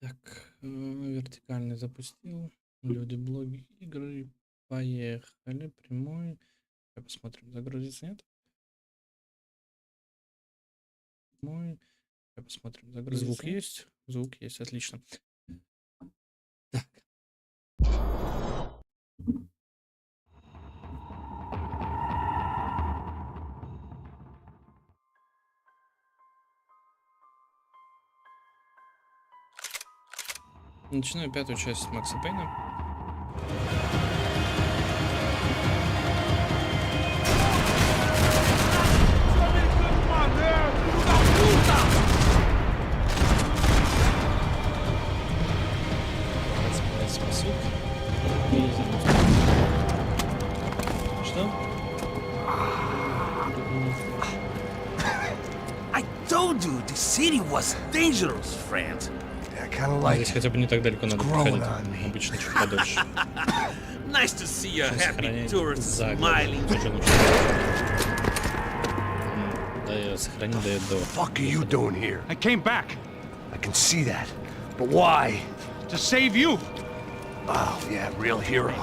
Так, вертикальный запустил. Люди, блоги, игры. Поехали. Прямой. Посмотрим, загрузится, нет? Прямой. Посмотрим, загрузится. Звук есть? Звук есть, отлично. Так. Начинаю 5-ю часть Макса Пейна. Спасут. Что? I told you the city was dangerous, friend. I kind of like Здесь хотя бы не так далеко надо проходить. Обычно чуть подольше. Nice to see a happy Сохранять tourist за smiling. Да, сохрани до этого. Fuck are you doing here? I came back I can see that. But why? to save you. Oh, yeah, real hero.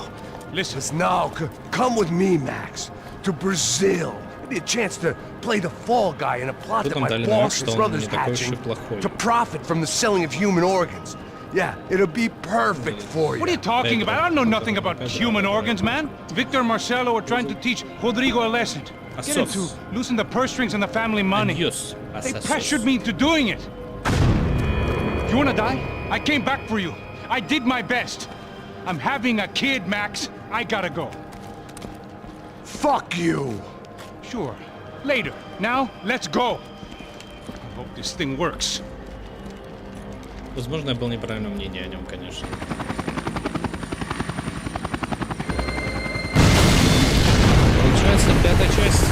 Listen, Listen, now, come with me, Max. To Brazil. Give me a chance to play the fall guy in a plot Тут that нам my дали boss намек, and что он brother's не такой уж и hatching плохой. to profit from the selling of human organs. Yeah, it'll be perfect for you. what are you talking about? I don't know nothing about human organs, man. Victor and Marcelo are trying to teach Rodrigo a lesson. Get him to loosen the purse strings and the family money. Adios. They pressured me into doing it. You wanna die? I came back for you. I did my best. I'm having a kid, Max. I gotta go. Fuck you! Sure. Later. Now, let's go. I hope this thing works. Возможно, я был неправильного мнения о нем, конечно. Получается, 5-я часть.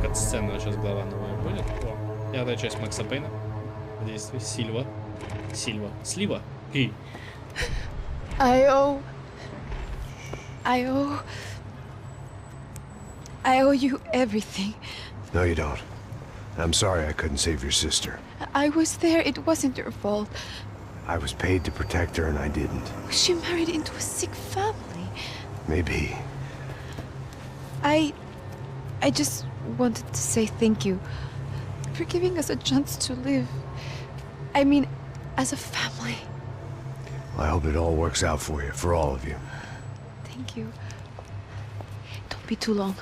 Кат-сцена сейчас глава новая будет. О, 5-я часть Макса Пейна. Действие Сильва. Слива. И. I owe you everything. No, you don't. I'm sorry I couldn't save your sister. I was there. It wasn't your fault. I was paid to protect her and I didn't. She married into a sick family. Maybe. I just wanted to say thank you for giving us a chance to live. I mean, as a family. I hope it all works out for you, for all of you. Thank you. Don't be too long.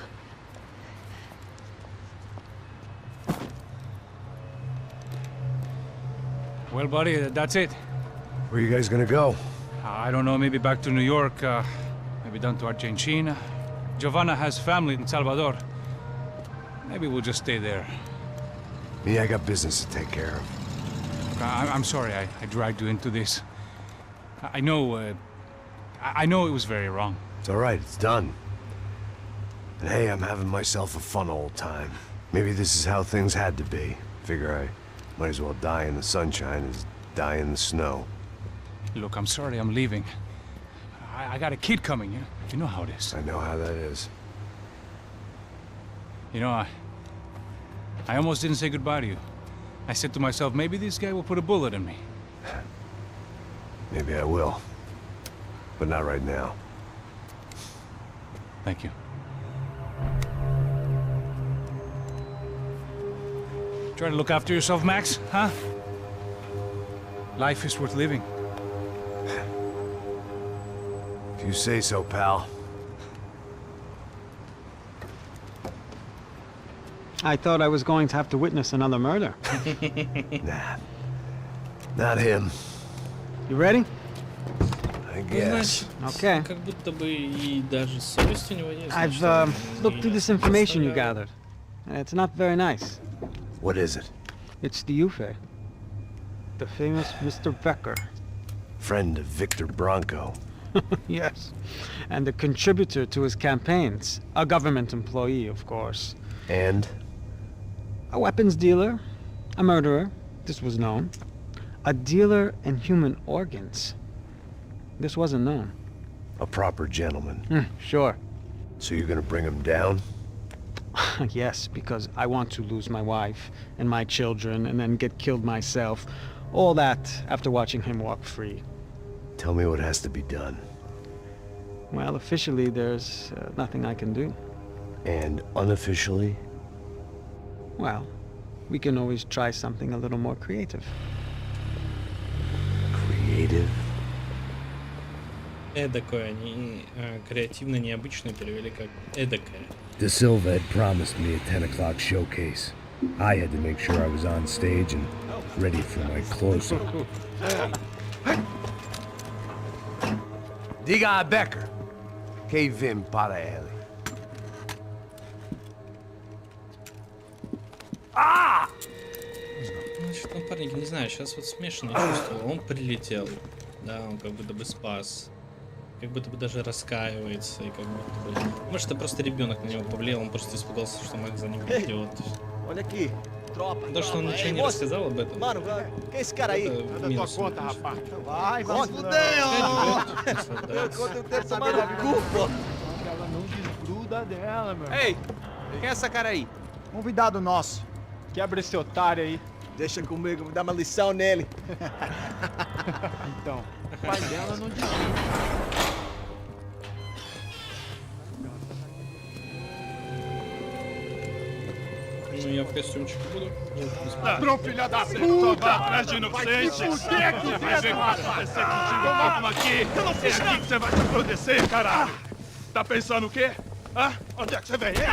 Well, buddy, that's it. Where are you guys gonna go? I don't know, maybe back to New York, maybe down to Argentina. Giovanna has family in Salvador. Maybe we'll just stay there. Me, I got business to take care of. I'm sorry I dragged you into this. I know, I know it was very wrong. It's all right, it's done. And hey, I'm having myself a fun old time. Maybe this is how things had to be. Figure I might as well die in the sunshine as die in the snow. Look, I'm sorry I'm leaving. I got a kid coming, you know how it is. I know how that is. You know, I almost didn't say goodbye to you. I said to myself, maybe this guy will put a bullet in me. Maybe I will. But not right now. Thank you. Try to look after yourself, Max, huh? Life is worth living. If you say so, pal. I thought I was going to have to witness another murder. Nah. Not him. You ready? I guess. Okay. Как будто бы и даже совесть у него есть. I've looked through this information you gathered. It's not very nice. What is it? It's the Ufe. The famous Mr. Becker. Friend of Victor Bronco. Yes. And a contributor to his campaigns. A government employee, of course. And? A weapons dealer. A murderer. This was known. A dealer in human organs. This wasn't known. A proper gentleman. Sure. So you're gonna bring him down? Yes, because I want to lose my wife and my children and then get killed myself. All that after watching him walk free. Tell me what has to be done. Well, officially, there's nothing I can do. And unofficially? Well, we can always try something a little more creative. Creative? Эдакое, они креативно необычно перевели как эдакое. De Silva had promised me a 10 o'clock showcase. I had to make sure I was on stage and ready for my close-up. Diga a Becker. Que vim para ele. Значит, напарник, не знаю, сейчас вот смешанное чувство. Он прилетел, да, он как будто бы спас, как будто бы даже раскаивается, и как будто бы... Может, это просто ребенок на него повлиял, он просто испугался, что Макс за ним идет. Olha aqui, tropa. То, что он ничего не рассказал об этом, Mano, que é esse cara aí? это минус. Vai, se fudeu! Conta. Quanto tempo tomar no cu, pô? Ela não desgruda dela, meu. Ei, quem é essa cara aí? Convidado nosso. Quebra esse otário aí. Deixa comigo, vou dar uma lição nele. Então, o pai dela não desgruda. Ну, я в костюмчике буду. Ladrão, filha da puta! Atrás de inocente! Vai ver o que vai acontecer contigo, vamos aqui! É aqui que você vai se acontecer, caralho! Tá pensando o quê? Hã? Onde é que você vem? Fica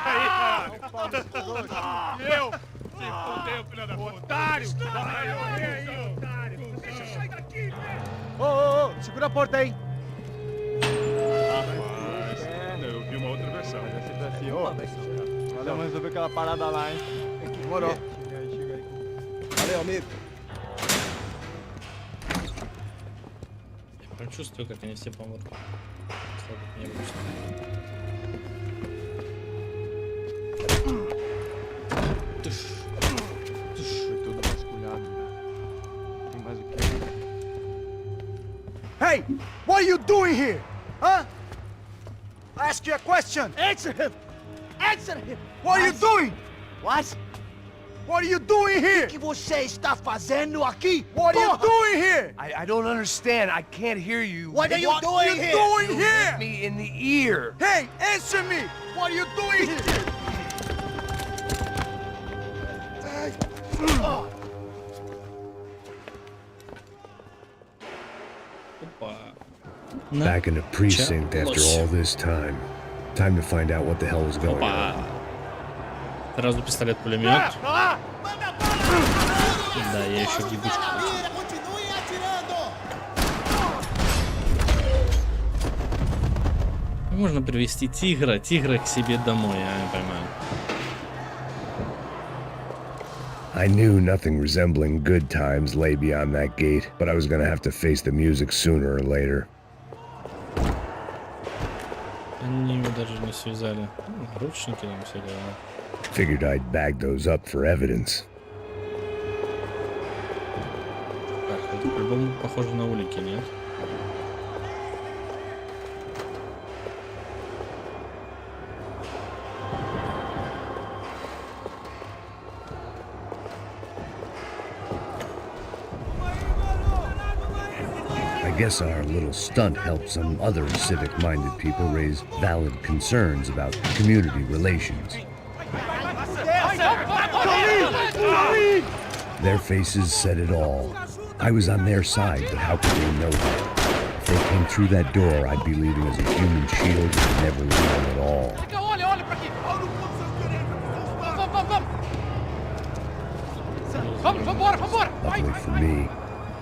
aí, caralho! E eu? Se fudeu, filha da puta! Otário! Vai morrer aí, otário! Deixa eu sair daqui, velho! Ô, segura a porta aí. Rapaz, eu vi uma outra versão. Valeu, mas resolver aquela parada lá, hein? Demorou. Chega aí. Valeu, amigo. Я прям чувствую, как они все помрут. Слава богу, не выпустят. Foi tudo vasculhado. Tem mais o que? Hey! What are you doing here? Huh? I ask you a question. Answer him! Answer him! What are you doing? What? What are you doing here? O que você está fazendo aqui? What are you Porra! doing here? I don't understand. I can't hear you. What are you doing here? Doing Hit here? me in the ear. Hey, answer me! What are you doing here? Опа. Back in the precinct after Началось. all this time. Time to find out what the hell was going Опа. on. Сразу пистолет-пулемет. Да, я еще гибучку. Можно привести тигра к себе домой, я не понимаю. I knew nothing resembling good times lay beyond that gate, but I was gonna have to face the music sooner or later. Они его даже не связали. Наручники там все дела. Figured I'd bag those up for evidence. Так, это по-любому похоже на улики, нет? I guess our little stunt helped some other civic-minded people raise valid concerns about community relations. Their faces said it all. I was on their side, but how could they know that? If they came through that door, I'd be leaving as a human shield and never leaving at all. Luckily for me,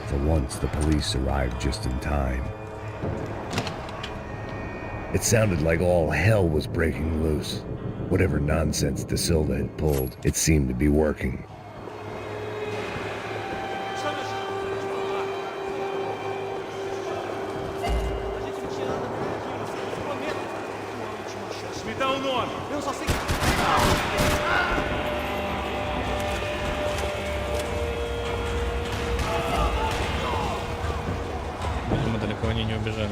for once the police arrived just in time. It sounded like all hell was breaking loose. Whatever nonsense De Silva had pulled, it seemed to be working. Me dá um nome. Eu só sei Видимо, далеко они не убежали, да?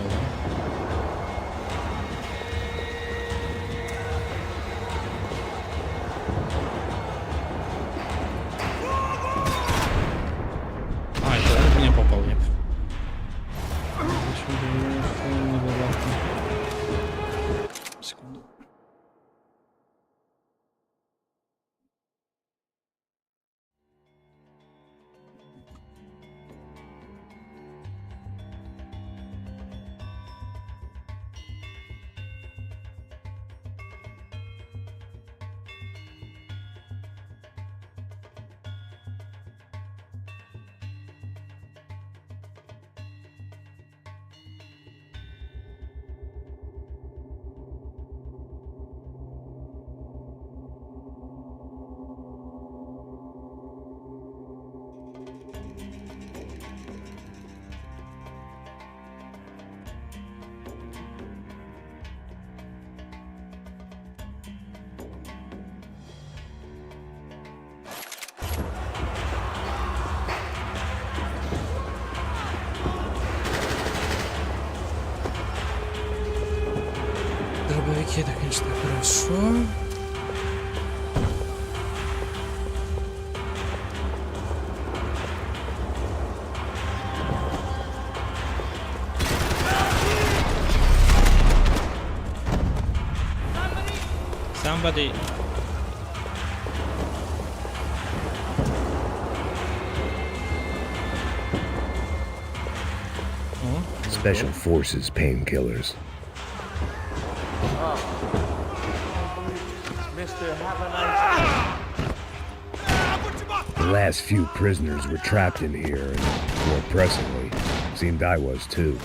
Секунду. Дробовики, это, конечно, хорошо. Somebody. Special Forces painkillers. The last few prisoners were trapped in here, and more pressingly, seemed I was too.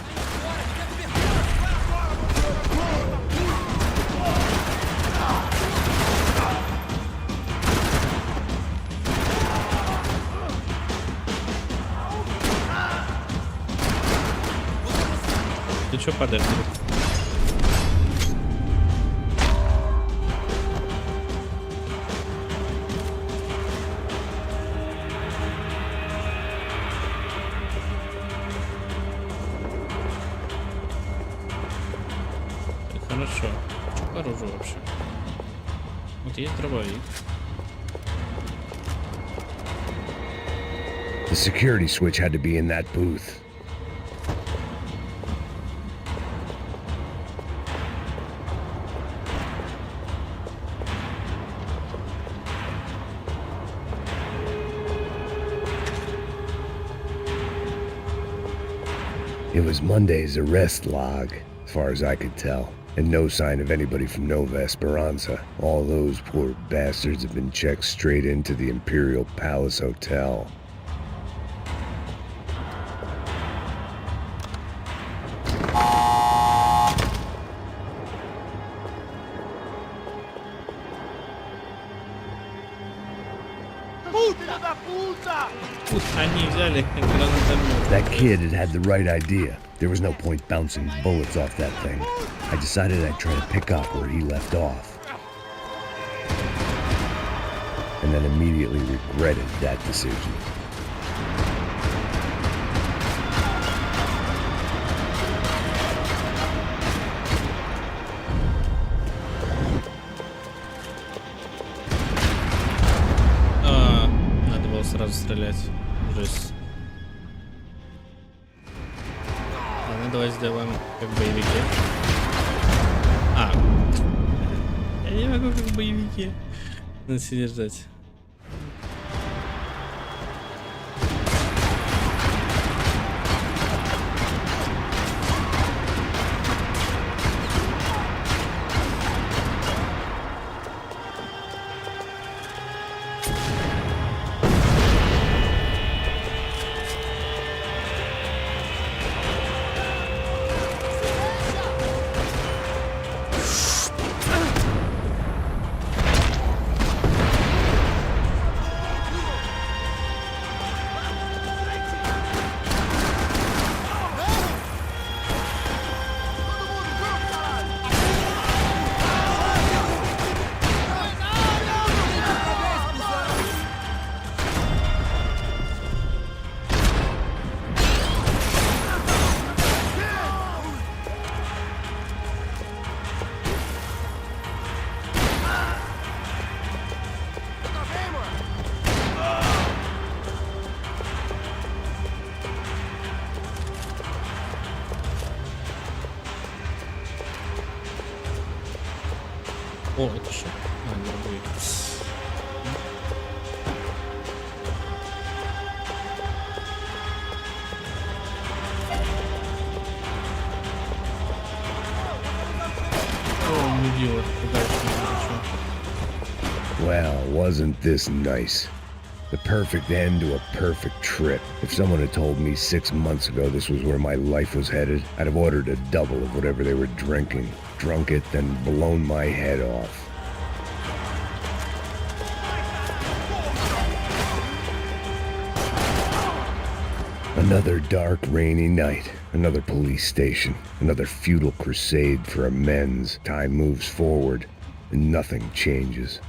Ты чё падаешь? Хорошо. Что по оружию вообще? Вот есть дробовик. The security switch had to be in that booth. It was Monday's arrest log, as far as I could tell, and no sign of anybody from Nova Esperanza. All those poor bastards have been checked straight into the Imperial Palace Hotel. Они взяли гранатомет. That kid had the right idea. There was no point bouncing bullets off that thing. I decided I'd try to pick up where he left off. And then immediately regretted that decision. Надо было сразу стрелять. Жесть. Ладно, давай сделаем как боевики. Я не могу как боевики. Надо сидеть ждать. О, это что? А, другой. О, он видел, дальше не Well, wasn't this nice? The perfect end to a perfect trip. If someone had told me 6 months ago this was where my life was headed, I'd have ordered a double of whatever they were drinking, drunk it, then blown my head off. Another dark, rainy night. Another police station. Another futile crusade for amends. Time moves forward, and nothing changes.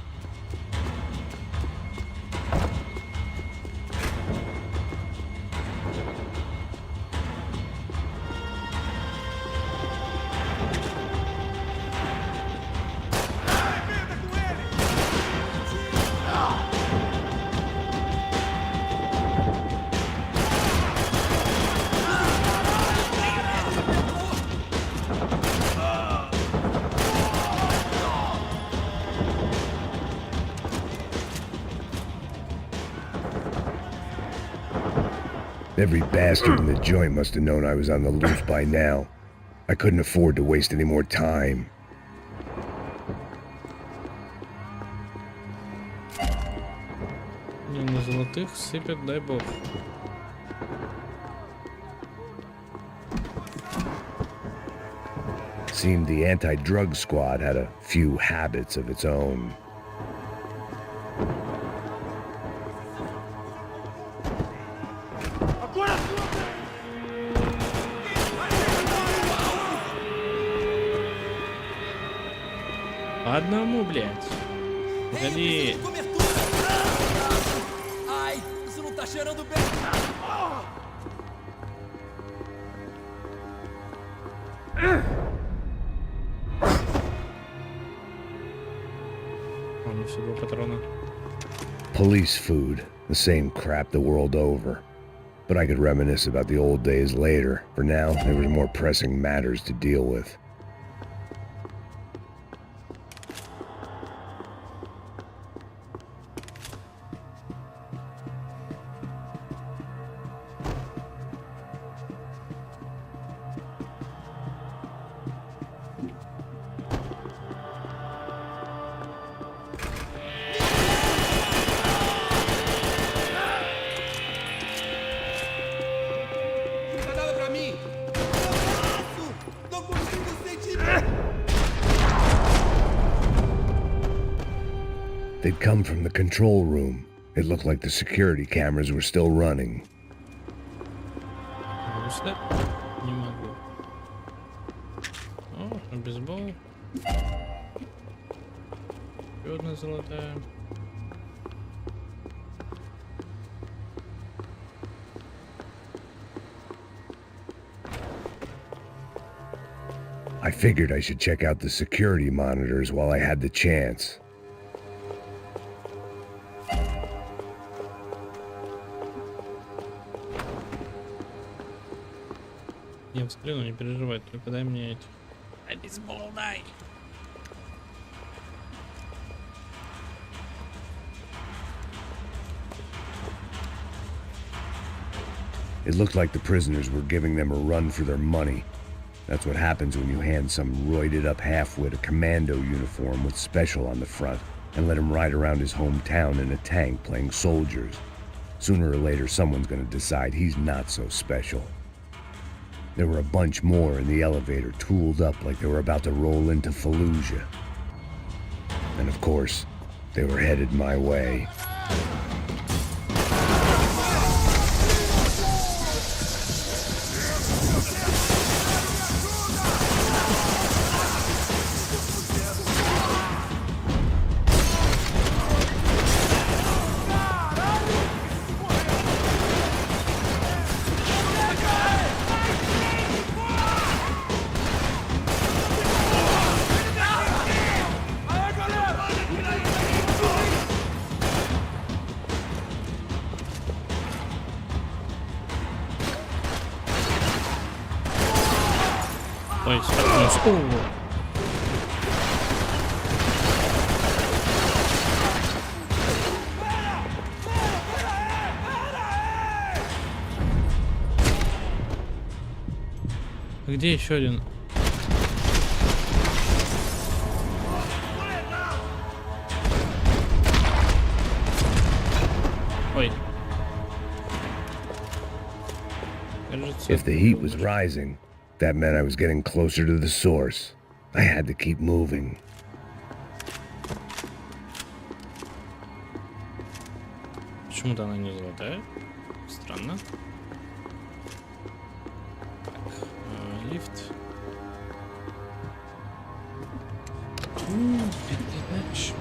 Every bastard in the joint must have known I was on the loose by now. I couldn't afford to waste any more time. Не, на золотых сыпят, дай бог. Seemed the anti-drug squad had a few habits of its own. По одному, блядь. Погоди. Ai, isso não tá cheirando bem. О, не все 2 патрона. Police food, the same crap the world over. But I could reminisce about the old days later. For now, there were more pressing matters to deal with. Nada pra mim. Não consigo sentir. They'd come from the control room. It looked like the security cameras were still running. Могу сюда? Не могу. О, бейсбол. Еще одна золотая. I figured I should check out the security monitors while I had the chance. Я взгляну, не переживай, только дай мне этих. Дай бейсбол, дай. It looked like the prisoners were giving them a run for their money. That's what happens when you hand some roided-up halfwit a commando uniform with special on the front and let him ride around his hometown in a tank playing soldiers. Sooner or later, someone's gonna decide he's not so special. There were a bunch more in the elevator, tooled up like they were about to roll into Fallujah. And of course, they were headed my way. Ой, где еще один? Ой. Кажется, If the heat was rising, that meant I was getting closer to the source. I had to keep moving. Почему-то она не золотая. Странно. Так, лифт. Передач.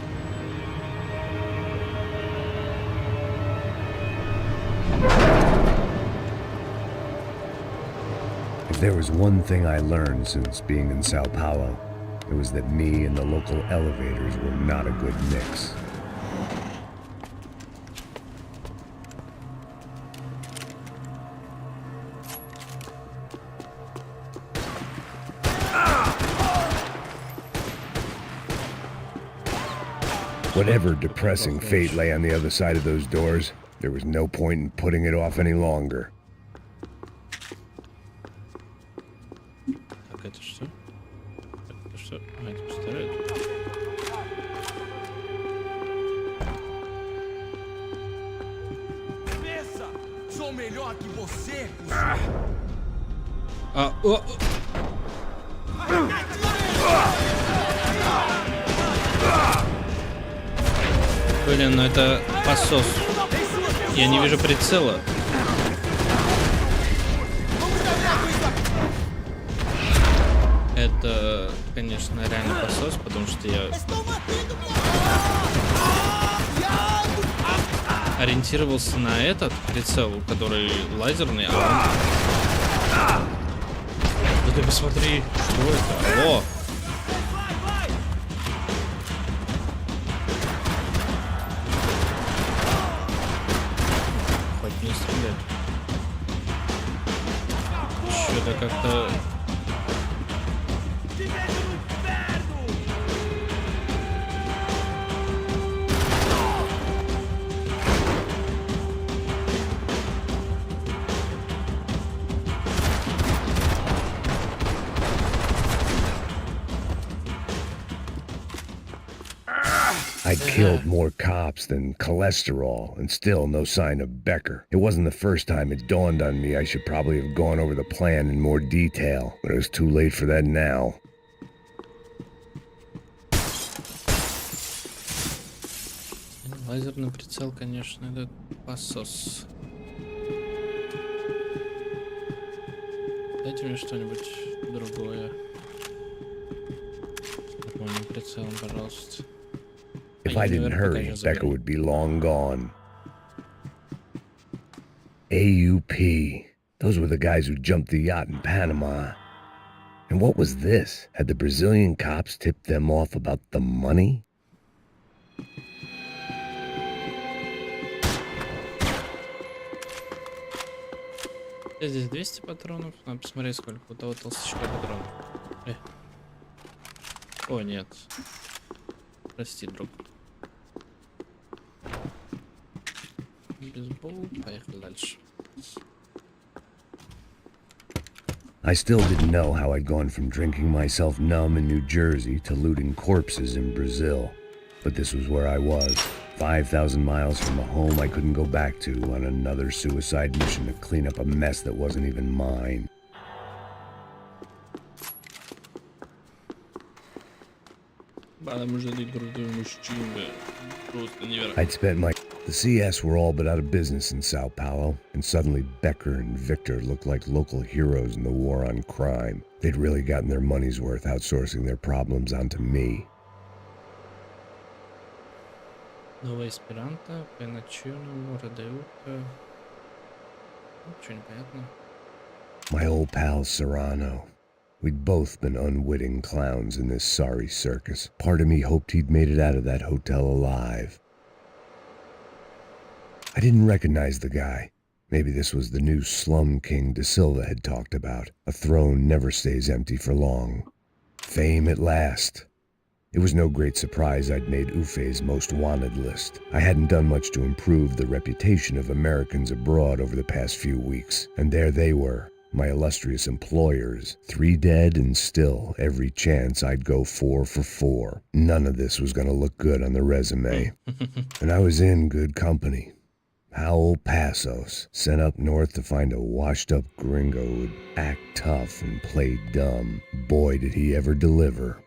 If there was one thing I learned since being in Sao Paulo, it was that me and the local elevators were not a good mix. Whatever depressing fate lay on the other side of those doors, there was no point in putting it off any longer. Так, это что? Это что? А, это пистолет. Pensa! Sou melhor que você, А, о! Блин, ну это посос. Я не вижу прицела. Это, конечно, реально посос, потому что я ориентировался на этот прицел, который лазерный, а он... Да ты посмотри, что это? О! Хоть не стрелять. Что-то как-то... I'd killed more cops than cholesterol, and still no sign of Becker. It wasn't the first time it dawned on me I should probably have gone over the plan in more detail, but it was too late for that now. Лазерный прицел, конечно, это посос. Дайте мне что-нибудь другое. Нормальным прицелом, пожалуйста. If I didn't hurry, Becker would be long gone. AUP. Those were the guys who jumped the yacht in Panama. And what was this? Had the Brazilian cops tipped them off about the money? Здесь 200 патронов. Надо посмотреть, сколько у того толстячка патронов. О, нет. Прости, друг. Бейсбол. Поехали дальше. I still didn't know how I'd gone from drinking myself numb in New Jersey to looting corpses in Brazil. But this was where I was, 5,000 miles from a home I couldn't go back to on another suicide mission to clean up a mess that wasn't even mine. I'd spent the CS were all but out of business in Sao Paulo, and suddenly Becker and Victor looked like local heroes in the war on crime. They'd really gotten their money's worth outsourcing their problems onto me. Новая эсперанто, пеначуну, радеука. Ничего не понятно. My old pal Serrano. We'd both been unwitting clowns in this sorry circus. Part of me hoped he'd made it out of that hotel alive. I didn't recognize the guy. Maybe this was the new slum king De Silva had talked about. A throne never stays empty for long. Fame at last. It was no great surprise I'd made Ufe's most wanted list. I hadn't done much to improve the reputation of Americans abroad over the past few weeks, and there they were, my illustrious employers. 3 dead and still every chance I'd go 4 for 4. None of this was gonna look good on the resume. And I was in good company. Howell Passos, sent up north to find a washed-up gringo who'd act tough and play dumb. Boy, did he ever deliver.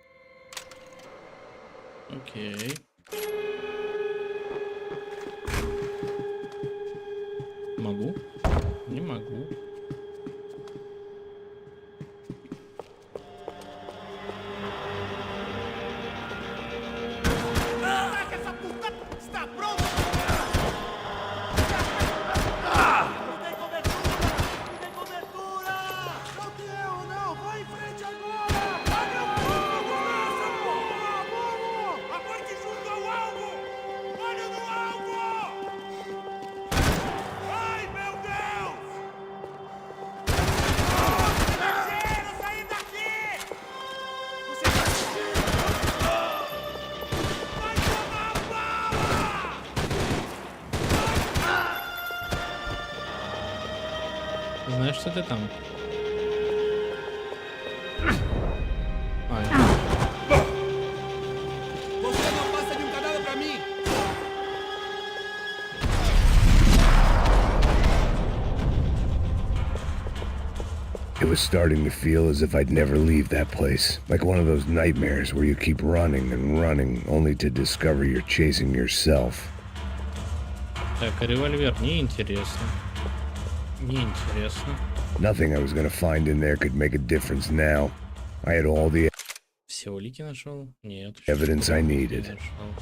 Окей. Могу? Не могу. Essa puta está pronta! Não tem cobertura! Não tem cobertura! Não tem erro, não! Vai em frente agora! Vai, meu povo! Começa, porra! Vamos! Aponte junto ao alvo! Olha no alvo! Ai, meu Deus! Tiro, sair daqui! Você vai... Vai tomar bala! Знаешь, что ты там? Ай. Você não passa de cadáver pra mim! It was starting to feel as if I'd never leave that place. Like one of those nightmares where you keep running and running, only to discover you're chasing yourself. Так, револьвер, неинтересно. Неинтересно. Nothing I was gonna find in there could make a difference now. I had all the Все улики нашел? Нет. evidence I Не needed. нашел.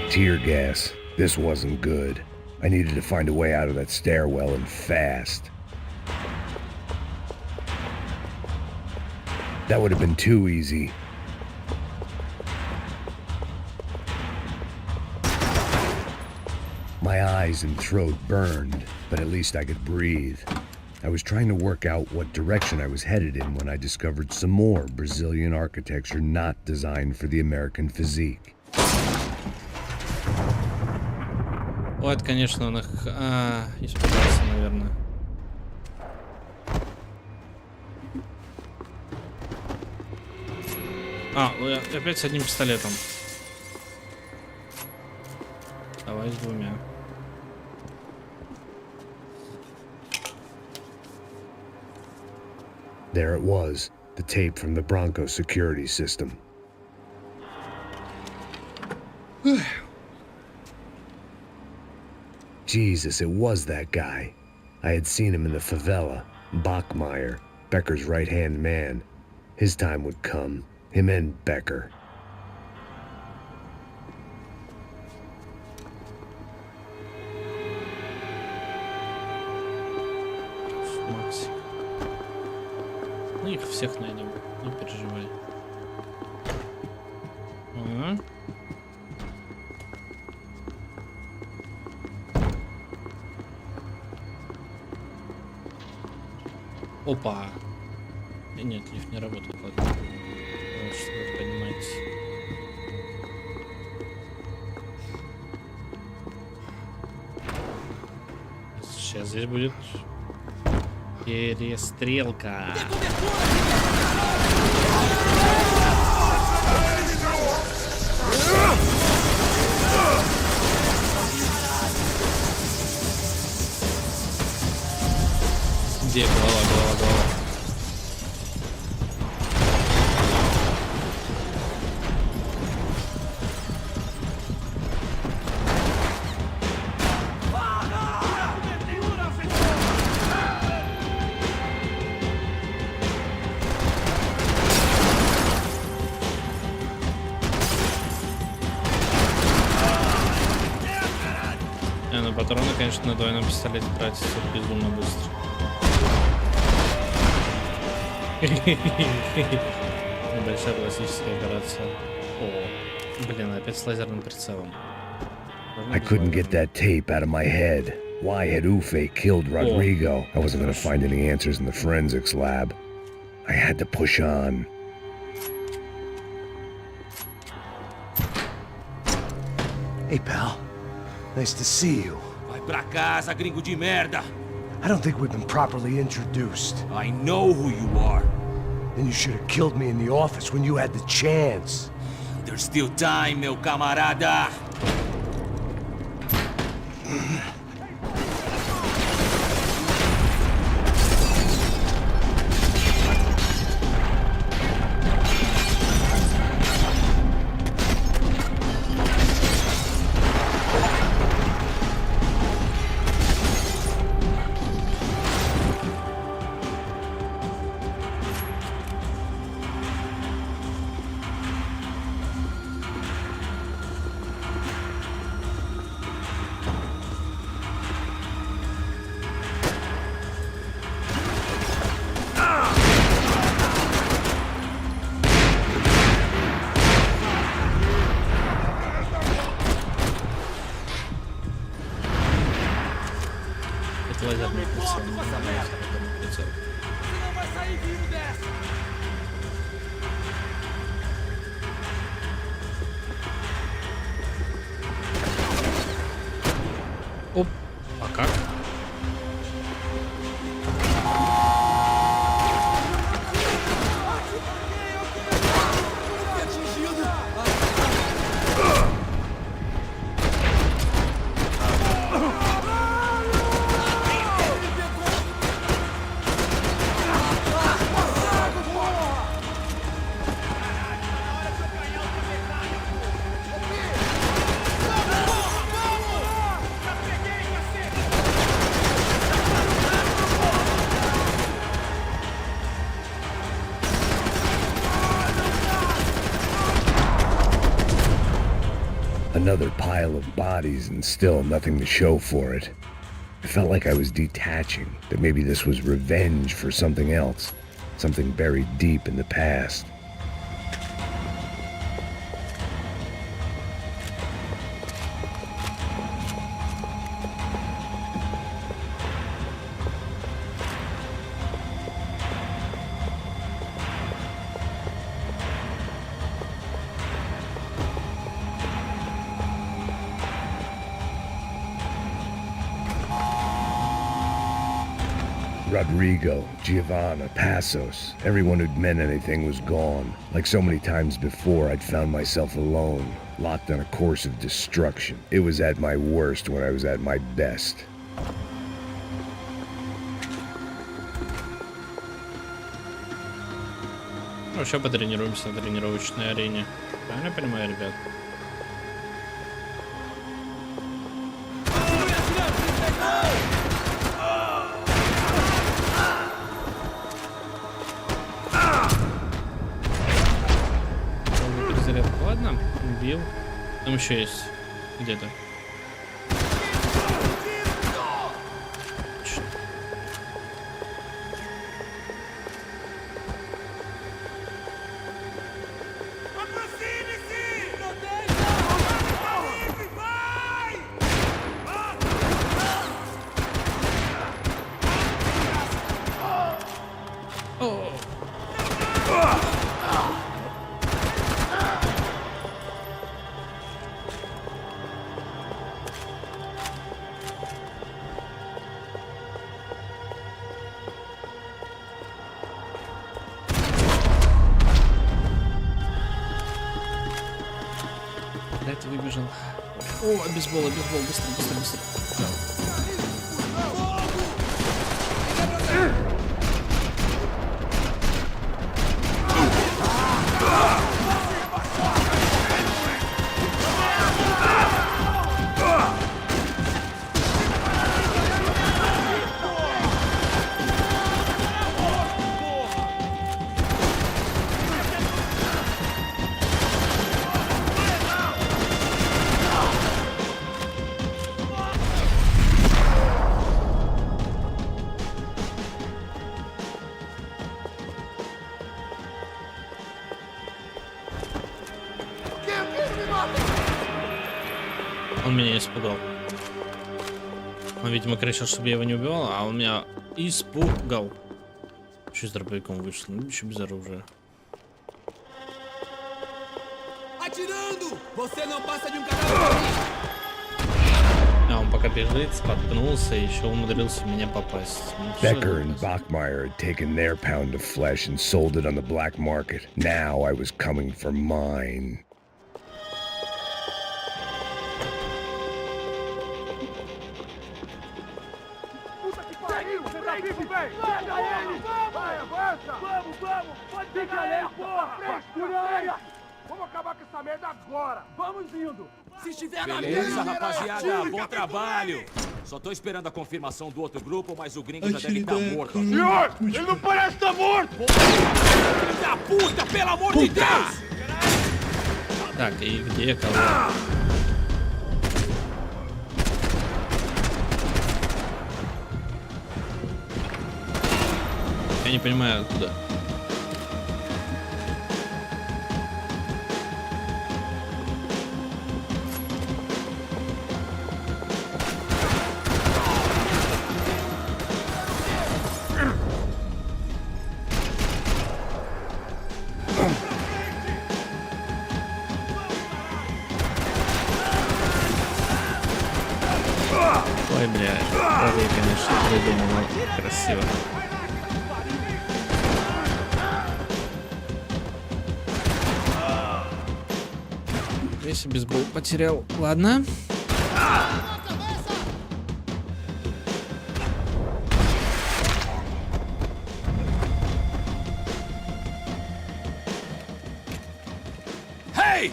Tear gas. This wasn't good. I needed to find a way out of that stairwell and fast. That would have been too easy. My eyes and throat burned, but at least I could breathe. I was trying to work out what direction I was headed in when I discovered some more Brazilian architecture not designed for the American physique. О, это, конечно, он их испугался, наверное. Опять с одним пистолетом. Давай с 2. There it was, the tape from the Bronco security system. Jesus, it was that guy. I had seen him in the favela. Bachmeyer, Becker's right-hand man. His time would come. Him and Becker. Макс. Ну, их всех найдем. Не переживай. Ага. Опа. И нет, лифт не работает, ладно. Вот что вы понимаете. Сейчас здесь будет перестрелка. Где голова? Ну патроны, конечно, на двойном пистолете тратятся безумно быстро. Небольшая классическая операция. О, блин, опять с лазерным прицелом. I couldn't get that tape out of my head. Why had Ufe killed Rodrigo? I wasn't gonna find any answers in the forensics lab. I had to push on. Hey, pal. Nice to see you. Vai pra casa, gringo de merda. I don't think we've been properly introduced. I know who you are. Then you should have killed me in the office when you had the chance. There's still time, meu camarada. Лазерный прицел. Прицел. Você não vai sair vivo dessa! Оп, а как? Another pile of bodies and still nothing to show for it. I felt like I was detaching, that maybe this was revenge for something else, something buried deep in the past. Rodrigo, Giovanna, Passos, everyone who'd meant anything was gone. Like so many times before, I'd found myself alone, locked on a course of destruction. It was at my worst when I was at my best. Ну, еще потренируемся на тренировочной арене. Правильно понимаю, ребят? Перезарядка, ладно, убил. Там еще есть где-то. Ты выбежал. О, бейсбол, бейсбол, быстро, быстро, быстро. Он меня испугал. Он, видимо, кричал, чтобы я его не убивал, а он меня испугал. Еще с дробовиком вышел, ну еще без оружия. Atirando! Você não passa de cadáver! А он пока бежит, споткнулся и еще умудрился в меня попасть. Ну, Becker and Bachmeyer had taken their pound of flesh and sold it on the black market. Now I was coming for mine. Puta que pariu! Você tá vivo, velho! Pega ele! Vai, avança! Vamos! Pode pegar ele, porra! Frente! Vamos acabar com essa merda agora! Vamos indo! Se estiver na mesa, rapaziada, bom trabalho! Só tô esperando a confirmação do outro grupo, mas o gringo já deve estar morto. Senhor! Ele não parece estar morto! Filho da puta, pelo amor de Deus! Так, и где кого? Я не понимаю, куда. Ой, бля, правый, конечно, придумал красиво. Весь бейсбол потерял. Ладно. Hey!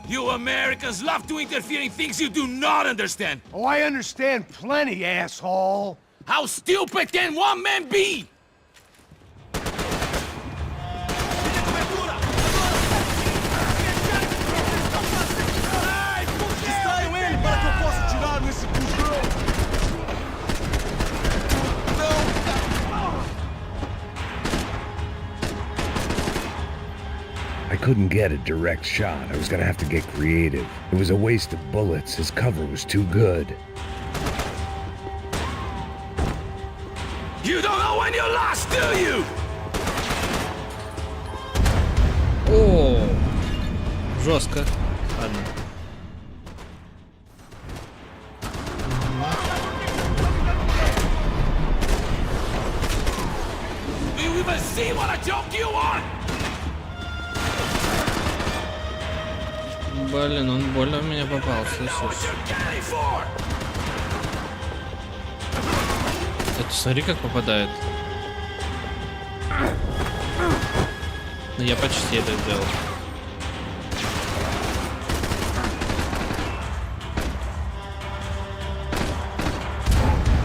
You Americans love to interfere in things you do not understand! Oh, I understand plenty, asshole! How stupid can one man be? Distraiam ele para que eu possa tirar nesse cuzão! I couldn't get a direct shot. I was gonna have to get creative. It was a waste of bullets. His cover was too good. You don't know when you lost, do you? О, жестко. Ладно. Do you even see what a joke you are? Блин, он больно в меня попал, What слышишь? you're getting for? Это смотри, как попадает. Ну, я почти это сделал.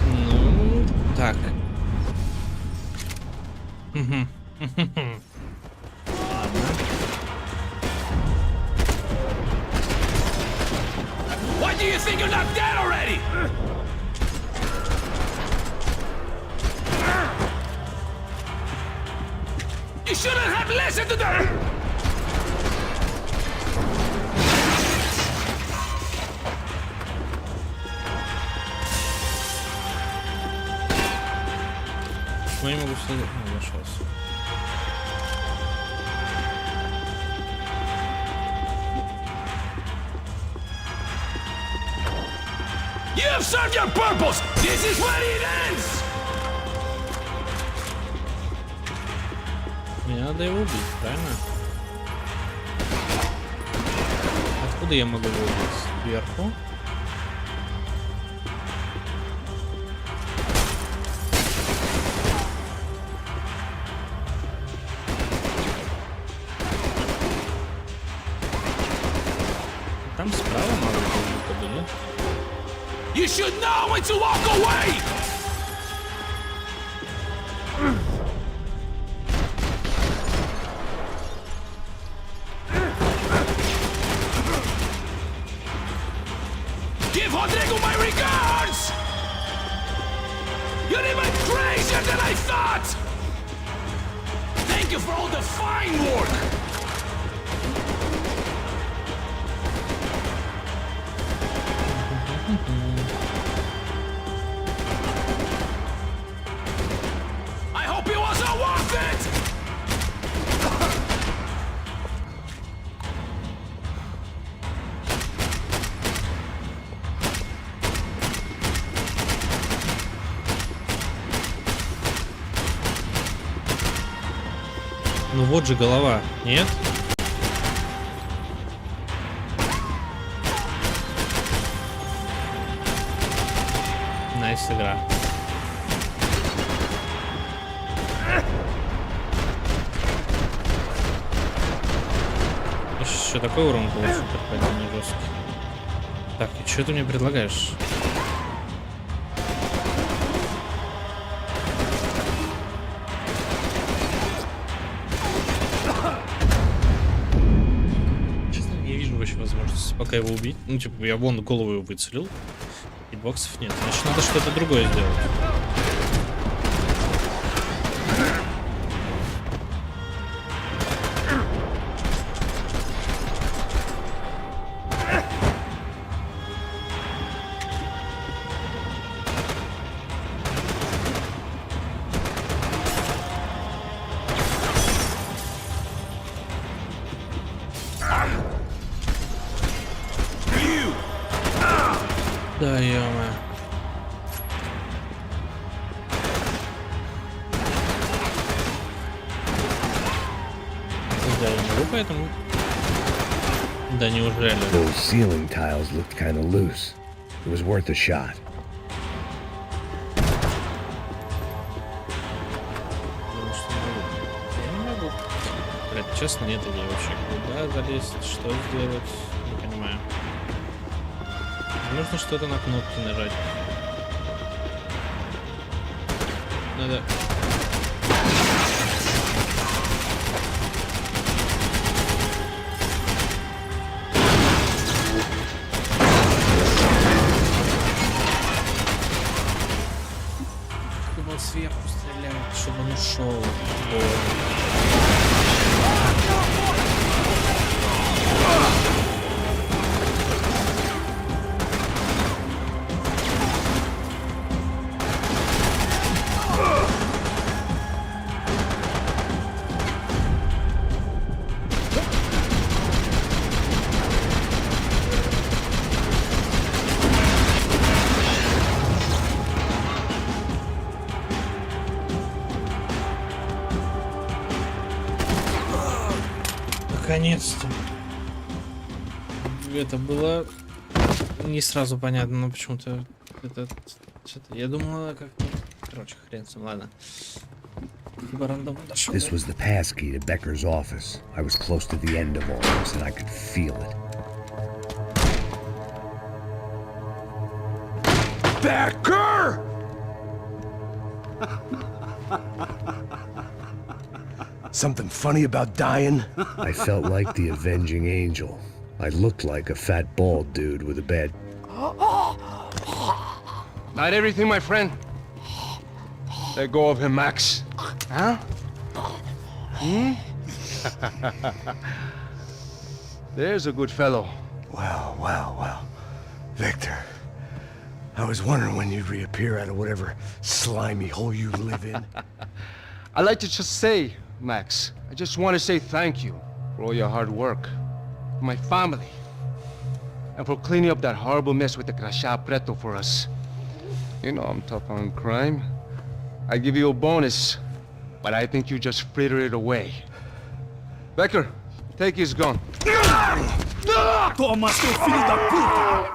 Ну, так. Why do you think you're not dead already? You shouldn't have listened to them! Почему я не могу сюда... А, нашелся. You have served your purpose! This is where it ends! Мне надо его убить, правильно? Откуда я могу его убить? Сверху? Там справа могу убить, нет? You should know when to walk away! Give Rodrigo my regards! You're even crazier than I thought! Thank you for all the fine work! Ну вот же голова, нет? Найс игра. Еще такой урон получил, какой-то не жесткий. Так, и что ты мне предлагаешь? Честно, не вижу вообще возможности пока его убить. Ну, типа, я вон голову его выцелил. Хитбоксов нет. Значит, надо что-то другое сделать. Да, ё-моё. Да, я не могу, поэтому... Да неужели? Those ceiling tiles looked kind of loose. It was worth a shot. Потому что не могу. Я не могу. Блядь, честно, нет идеи вообще. Куда залезть, что сделать, не понимаю. Нужно что-то на кнопки нажать. Надо... Его сверху стреляют, чтобы он ушел. Наконец-то. Это было не сразу понятно, но почему-то это что-то. Я думала, как-то. Короче, хрен с ним, ладно. This was the passkey to Becker's office. I was close to the end of all this, and I could feel it. Becker! Something funny about dying? I felt like the avenging angel. I looked like a fat bald dude with a bad... Not everything, my friend. Let go of him, Max. Huh? Hmm? There's a good fellow. Well. Victor, I was wondering when you'd reappear out of whatever slimy hole you live in. I'd like to just say, Max, I just want to say thank you for all your hard work, for my family, and for cleaning up that horrible mess with the crachá preto for us. You know I'm tough on crime. I give you a bonus, but I think you just frittered it away. Becker, take his gun. Toma, seu filho da puta!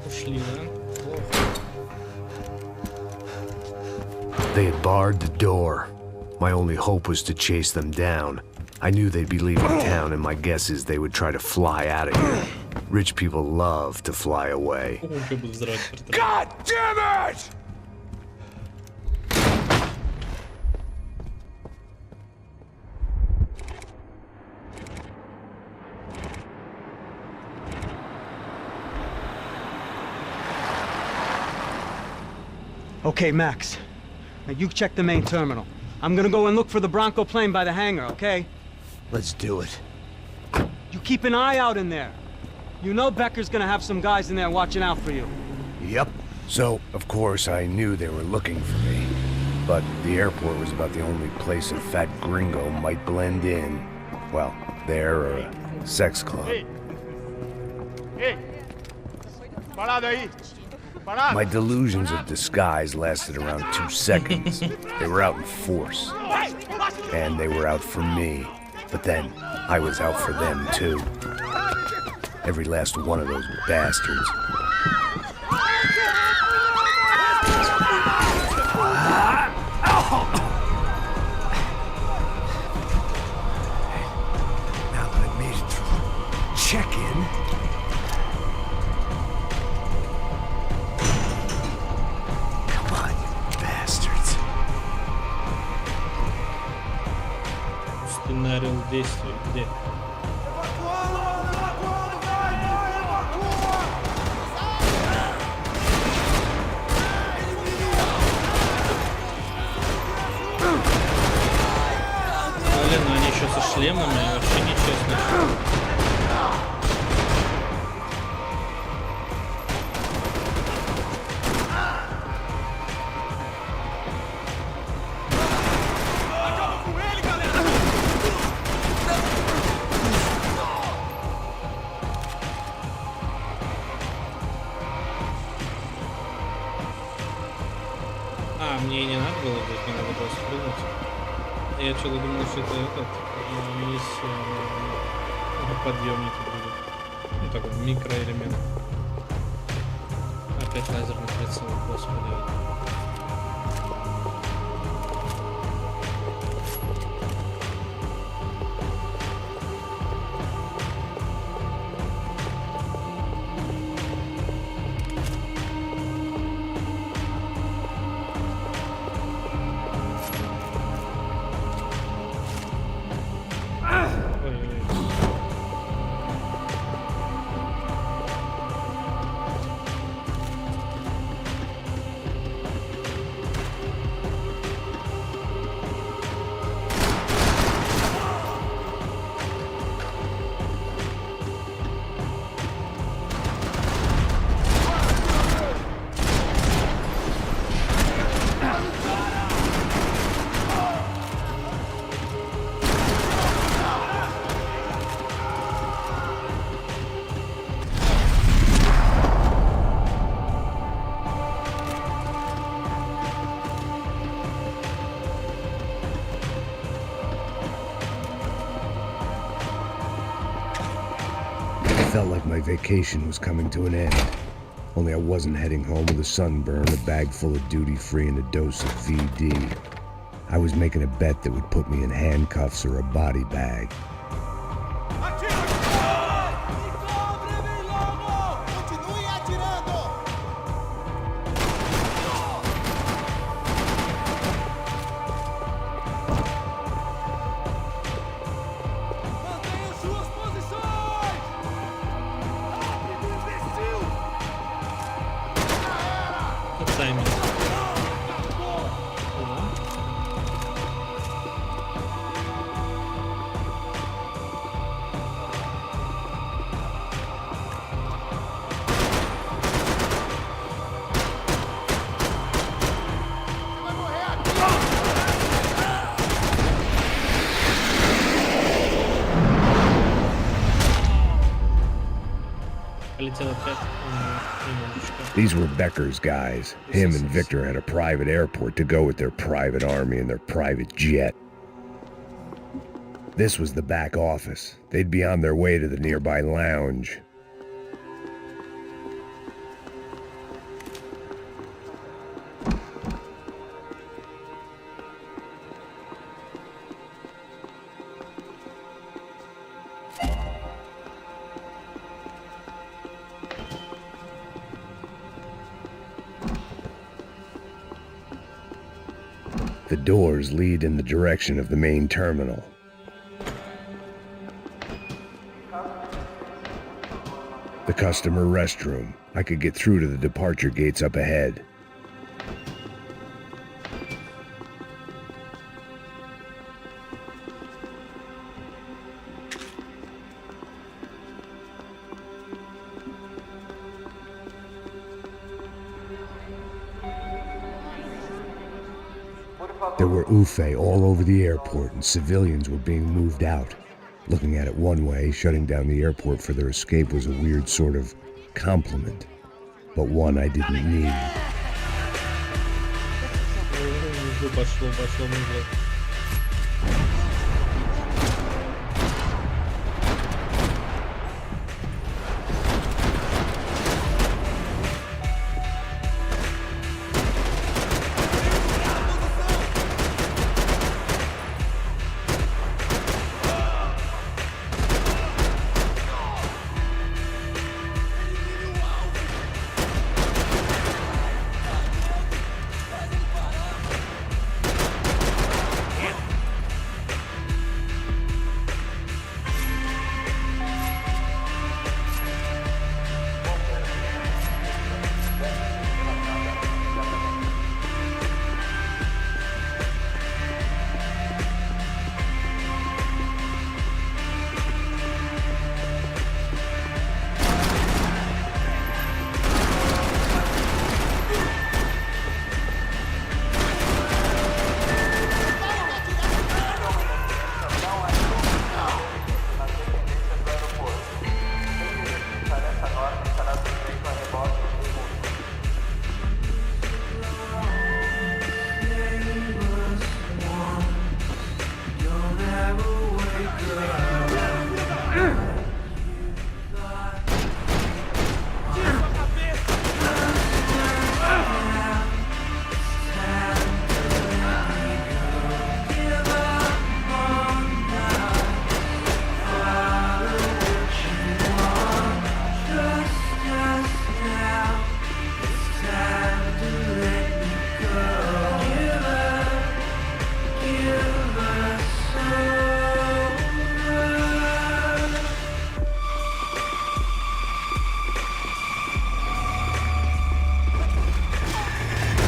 Ушли, да? They had barred the door. My only hope was to chase them down. I knew they'd be leaving town, and my guess is they would try to fly out of here. Rich people love to fly away. God damn it! Okay, Max. Now you check the main terminal. I'm gonna go and look for the Bronco plane by the hangar, okay? Let's do it. You keep an eye out in there. You know Becker's gonna have some guys in there watching out for you. Yep. So, of course, I knew they were looking for me. But the airport was about the only place a fat gringo might blend in. Well, there or a sex club. Ei! Parado aí! My delusions of disguise lasted around 2 seconds. They were out in force. And they were out for me. But then, I was out for them too. Every last one of those bastards. Now that I made it through check-in, come on, you bastards. Сценарий действия где? Блин, ну они еще со шлемами, вообще нечестно. А, мне и не надо было здесь, мне надо просто прыгнуть. Я что-то думал, что это миссия на подъемнике будет. Ну такой микроэлемент. Опять лазерный прицел, господи. Felt like my vacation was coming to an end. Only I wasn't heading home with a sunburn, a bag full of duty-free, and a dose of VD. I was making a bet that would put me in handcuffs or a body bag. Тайминг. Полетел опять. These were Becker's guys. Him and Victor had a private airport to go with their private army and their private jet. This was the back office. They'd be on their way to the nearby lounge. The doors lead in the direction of the main terminal. The customer restroom. I could get through to the departure gates up ahead. There were UFE all over the airport, and civilians were being moved out. Looking at it one way, shutting down the airport for their escape was a weird sort of compliment. but one I didn't need. Пошло, музло.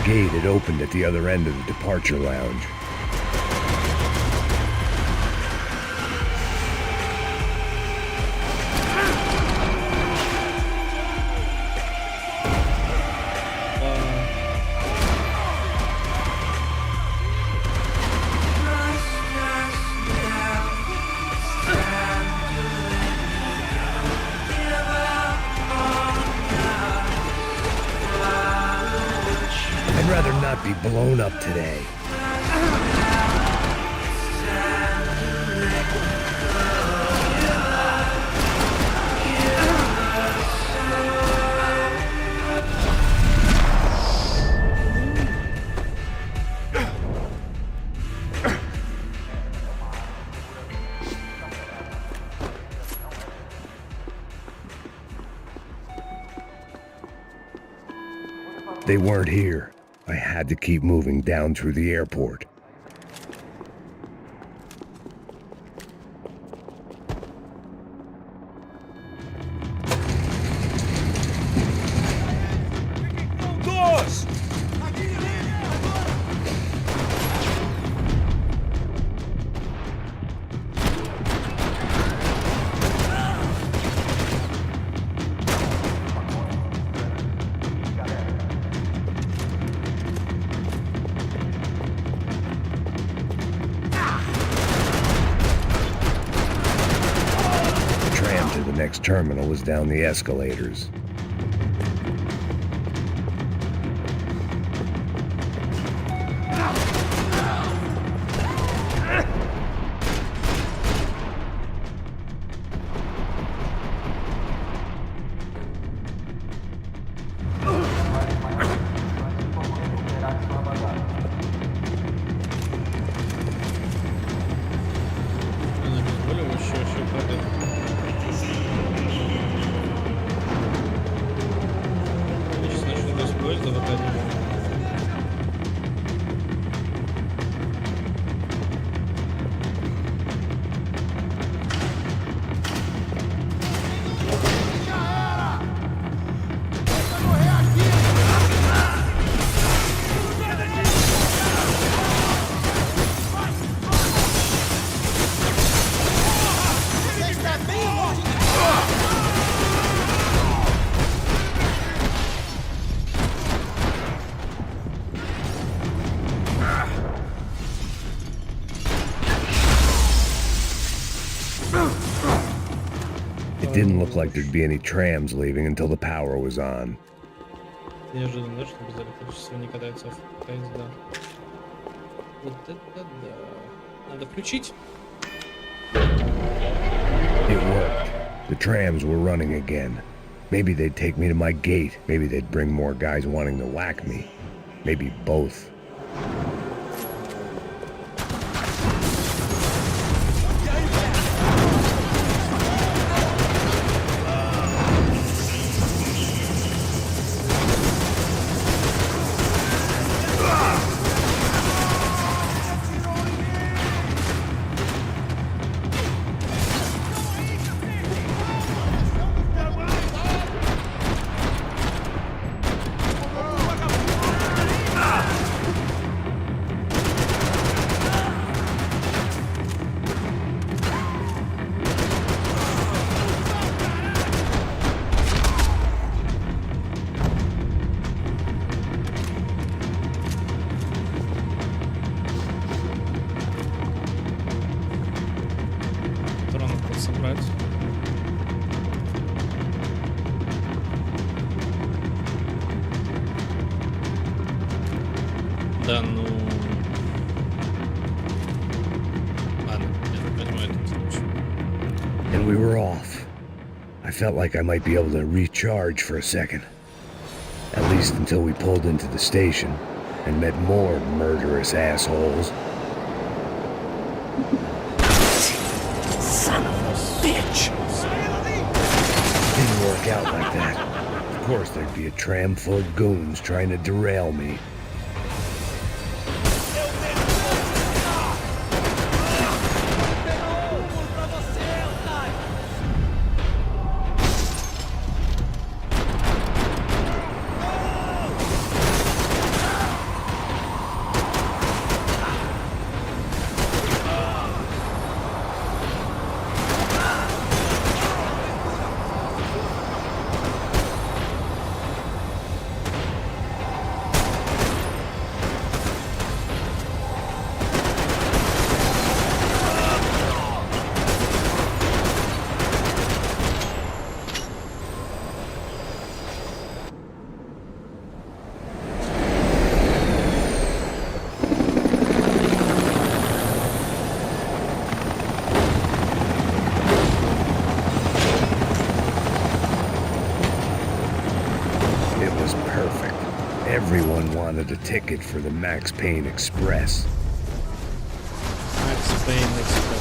Gate had opened at the other end of the departure lounge. I'd rather not be blown up today. They weren't here. I had to keep moving down through the airport. The next terminal was down the escalators. It didn't look like there'd be any trams leaving until the power was on. Неожиданно, да, что без электричества не катаются в поезда. Вот это да. Надо включить. It worked. The trams were running again. Maybe they'd take me to my gate. Maybe they'd bring more guys wanting to whack me. Maybe both. Надо собрать. Да, ну... Ладно, я так понимаю, это случай. And we were off. I felt like I might be able to recharge for a second. At least until we pulled into the station and met more murderous assholes. Son of a bitch! Didn't work out like that. Of course there'd be a tram full of goons trying to derail me. Everyone wanted a ticket for the Max Payne Express. Max Payne Express.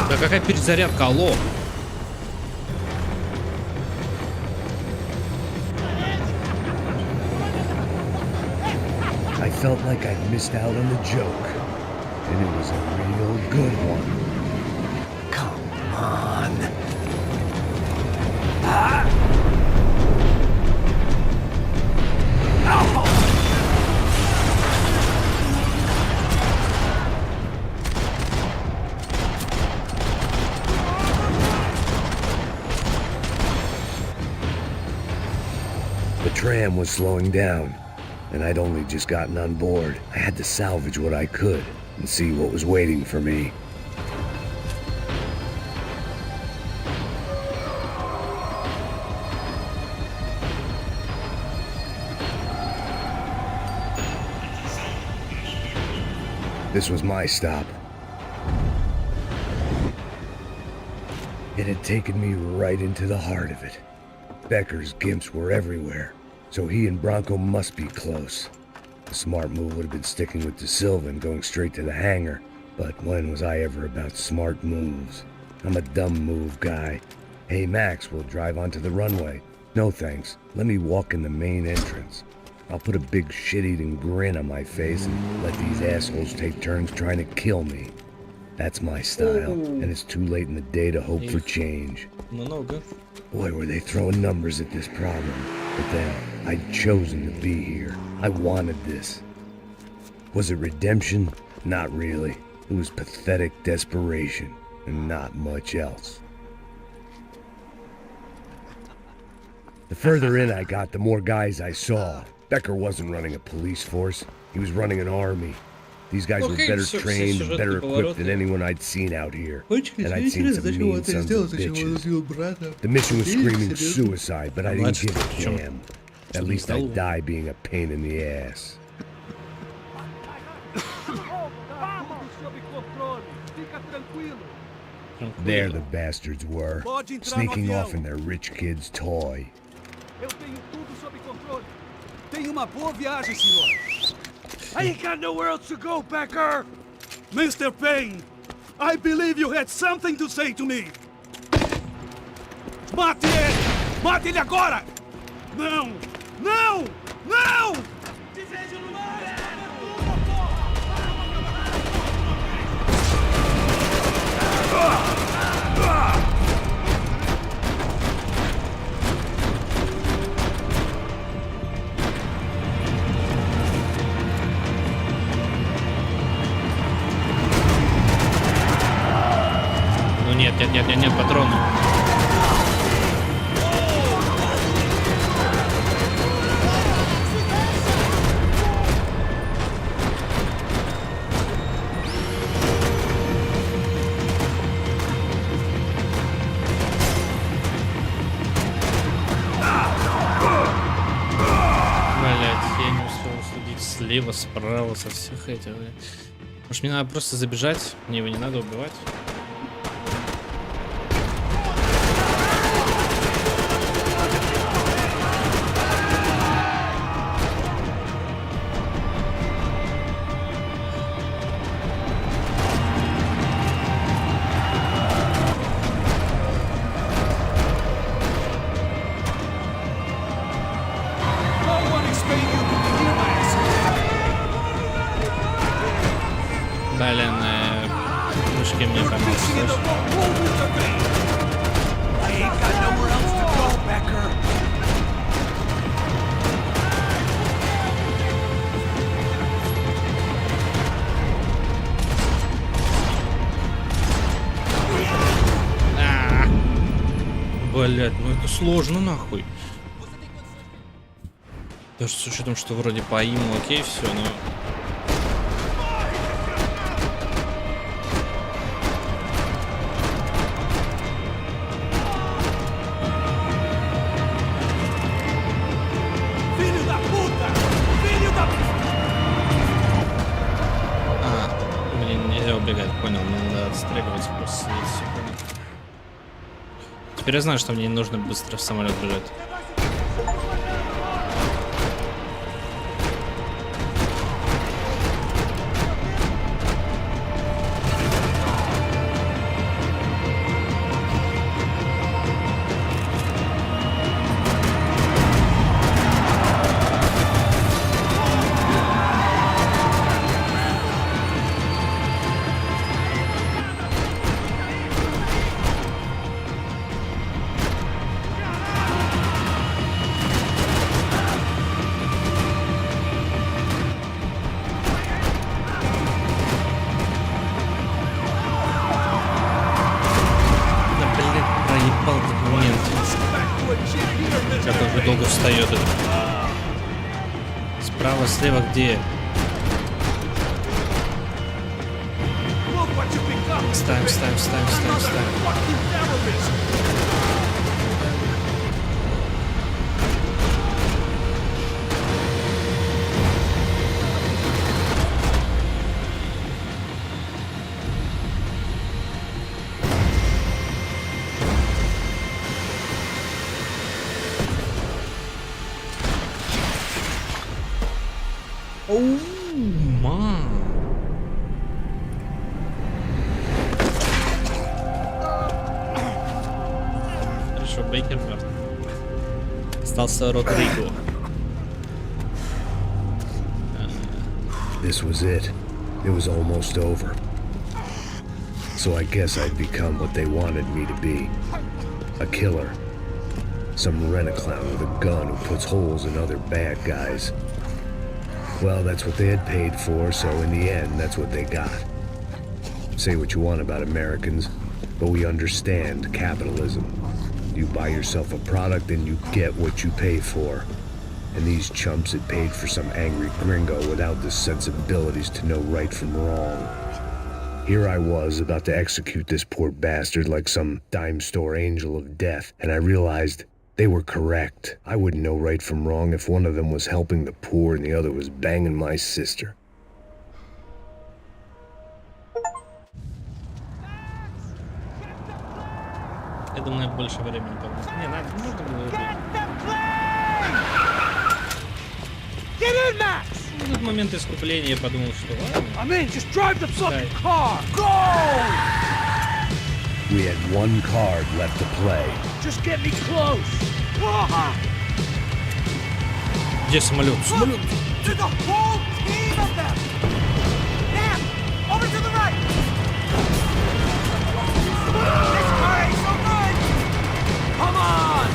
Да какая перезарядка, алло! I felt like I'd missed out on a joke, and it was a real good one. Come on. The tram was slowing down, and I'd only just gotten on board. I had to salvage what I could and see what was waiting for me. This was my stop. It had taken me right into the heart of it. Becker's gimps were everywhere, so he and Bronco must be close. The smart move would have been sticking with De Silva and going straight to the hangar, but when was I ever about smart moves? I'm a dumb move guy. Hey Max, we'll drive onto the runway. No thanks, let me walk in the main entrance. I'll put a big shit-eating grin on my face and let these assholes take turns trying to kill me. That's my style, and it's too late in the day to hope for change. Много. Boy, were they throwing numbers at this problem. But then, I'd chosen to be here. I wanted this. Was it redemption? Not really. It was pathetic desperation, and not much else. The further in I got, the more guys I saw. Becker wasn't running a police force. He was running an army. These guys were better trained and better equipped than anyone I'd seen out here. And I'd seen some mean sons of bitches. The mission was screaming suicide, but I didn't give a damn. At least I'd die being a pain in the ass. There the bastards were, sneaking off in their rich kid's toy. Eu tenho tudo sob controle. Tenha uma boa viagem, senhor. I ain't got nowhere else to go, Becker! Mr. Payne, I believe you had something to say to me. Mate ele! Mate ele agora! Não! Não! Não! Ну нет, патроны. Слева, справа, со всех этих. Может, мне надо просто забежать? Мне его не надо убивать. Блин, мышки мне помогут, слышишь? Блять, ну это сложно нахуй. Даже с учетом, что вроде по иму окей, все, но... Убегать, понял, мне надо отстреливать просто секунду. Теперь я знаю, что мне не нужно быстро в самолет бежать. Как уже долго встает это. Справа, слева где? Ставим. Оу, мам. Хорошо, Бейкер мертв. Остался Родриго. This was it. It was almost over. So I guess I'd become what they wanted me to be. A killer. Some rent-a-clown with a gun who puts holes in other bad guys. Well, that's what they had paid for, so in the end, that's what they got. Say what you want about Americans, but we understand capitalism. You buy yourself a product and you get what you pay for. And these chumps had paid for some angry gringo without the sensibilities to know right from wrong. Here I was about to execute this poor bastard like some dime store angel of death, and I realized they were correct. I wouldn't know right from wrong if one of them was helping the poor and the other was banging my sister. Я думаю, больше времени побыть. Не, надо, можно было убить. Get in, Max! Ну, тут момент искупления я подумал, что ладно. I'm in. Just drive the fucking Right. car. Go! We had one card left to play. Just get me close. Ah! Где самолет? Самолет! To the whole team of them. Now, over to the right. This car ain't so good. Come on.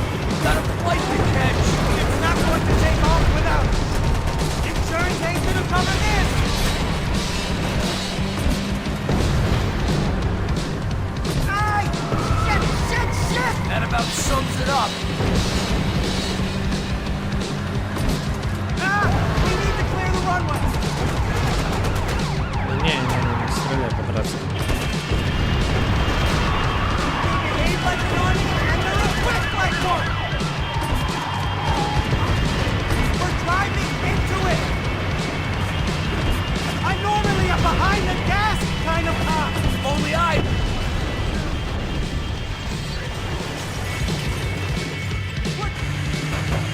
Got a flight to catch. It's not going to take off without. Insurance ain't gonna cover this. Ay! Shit! That about sums it up. We need to clear the runway. Не стреляй по трассе. Behave like an army and they'll equip like one. We're driving into it. I'm normally a behind the gas kind of cop. Only I. What?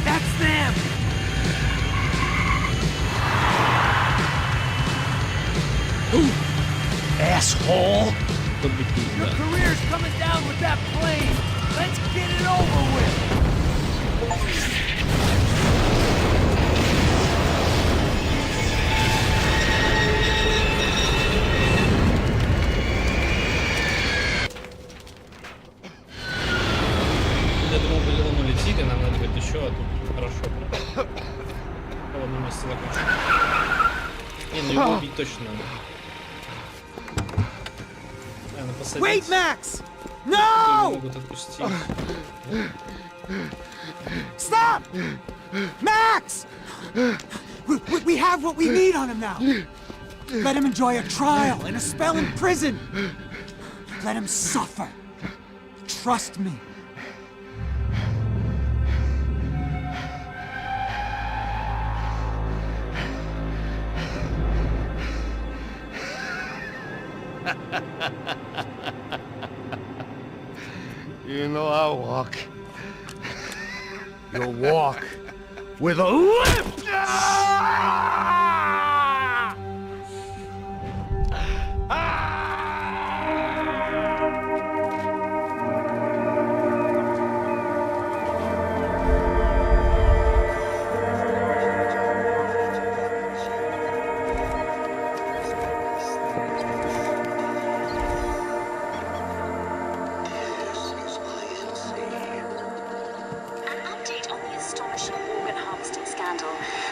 That's them. Asshole! Your career's coming down with that plane. Let's get it over with. Я думал, он улетит, и нам надо будет еще, а тут хорошо. В одном месте закончим. Не, ну его убить точно надо. Посадить. Wait, Max! Его No! могут отпустить. Stop! Max! We have what we need on him now. Let him enjoy a trial and a spell in prison. Let him suffer. Trust me. You know I'll walk. You'll walk with a limp!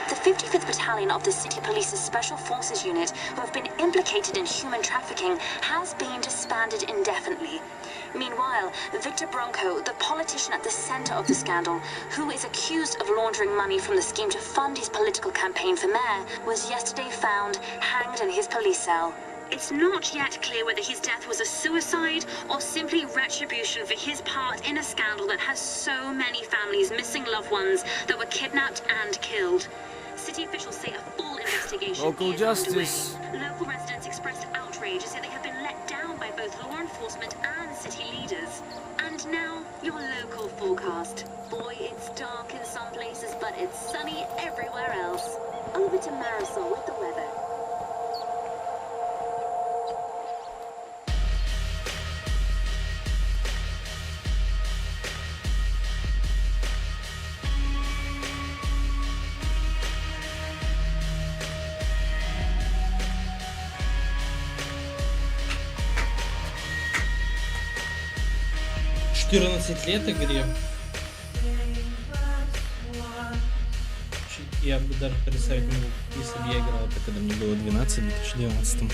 The 55th Battalion of the City Police's Special Forces Unit, who have been implicated in human trafficking, has been disbanded indefinitely. Meanwhile, Victor Bronco, the politician at the center of the scandal, who is accused of laundering money from the scheme to fund his political campaign for mayor, was yesterday found hanged in his police cell. It's not yet clear whether his death was a suicide or simply retribution for his part in a scandal that has so many families missing loved ones that were kidnapped and killed. City officials say a full investigation Local is justice. underway. Local residents expressed outrage as they have been let down by both law enforcement and city leaders. And now, your local forecast. Boy, it's dark in some places, but it's sunny everywhere else. Over to Marisol with the weather. — 14 лет игре. И я бы даже представить не мог, если бы я играл это, когда мне было 12 в 2012.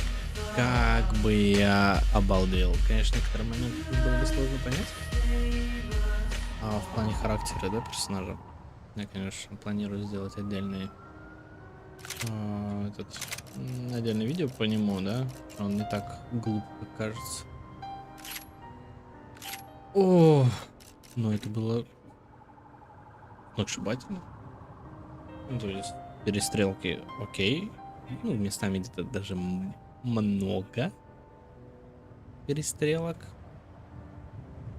Как бы я обалдел. Конечно, некоторые моменты было бы сложно понять. А в плане характера, да, персонажа, я, конечно, планирую сделать отдельный отдельное видео по нему, да, что он не так глуп, как кажется. О, но это было сногсшибательно. Ну, то есть перестрелки, окей, ну, местами где-то даже много перестрелок.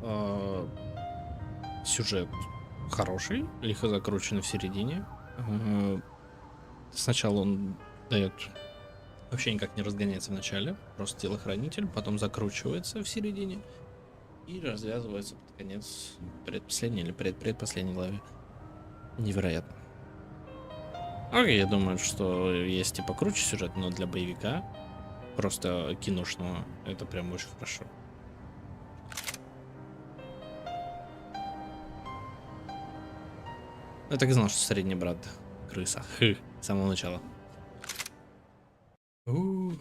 А, Сюжет хороший, лихо закрученный в середине. Сначала он дает вообще никак не разгоняется в начале, просто телохранитель, потом закручивается в середине и развязывается под конец предпоследней или предпоследней главе. Невероятно. Окей, я думаю, что есть и покруче сюжет, но для боевика, просто киношного, это прям очень хорошо. Я так и знал, что средний брат крыса. С самого начала. У.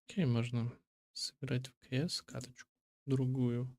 Окей, можно сыграть в КС каточку другую.